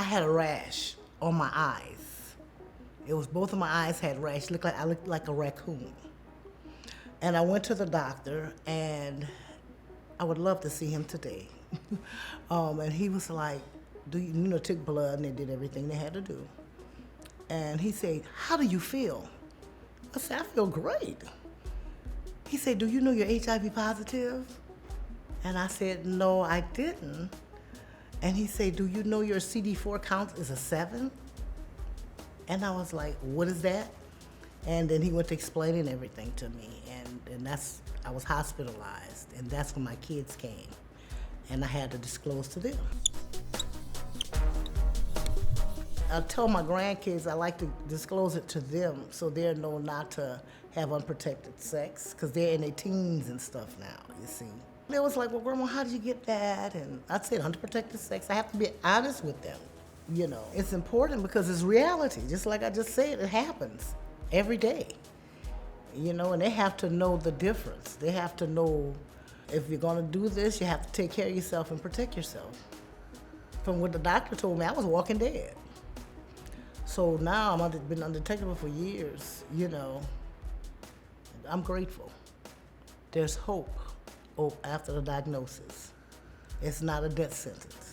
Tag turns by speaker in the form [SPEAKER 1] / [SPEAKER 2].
[SPEAKER 1] had a rash on my eyes. It was both of my eyes had rash. I looked like a raccoon. And I went to the doctor, and I would love to see him today. And he was like, took blood, and they did everything they had to do. And he said, "How do you feel?" I said, "I feel great." He said, "Do you know you're HIV positive?" And I said, "No, I didn't." And he said, "Do you know your CD4 count is a 7? And I was like, "What is that?" And then he went to explaining everything to me. And I was hospitalized. And that's when my kids came. And I had to disclose to them. I tell my grandkids I like to disclose it to them so they know not to have unprotected sex, because they're in their teens and stuff now, you see. They was like, "Well, Grandma, how did you get that?" And I said, unprotected sex. I have to be honest with them, It's important because it's reality. Just like I just said, it happens every day, and they have to know the difference. They have to know if you're gonna do this, you have to take care of yourself and protect yourself. From what the doctor told me, I was walking dead. So now I've been undetectable for years, I'm grateful. There's hope after the diagnosis. It's not a death sentence.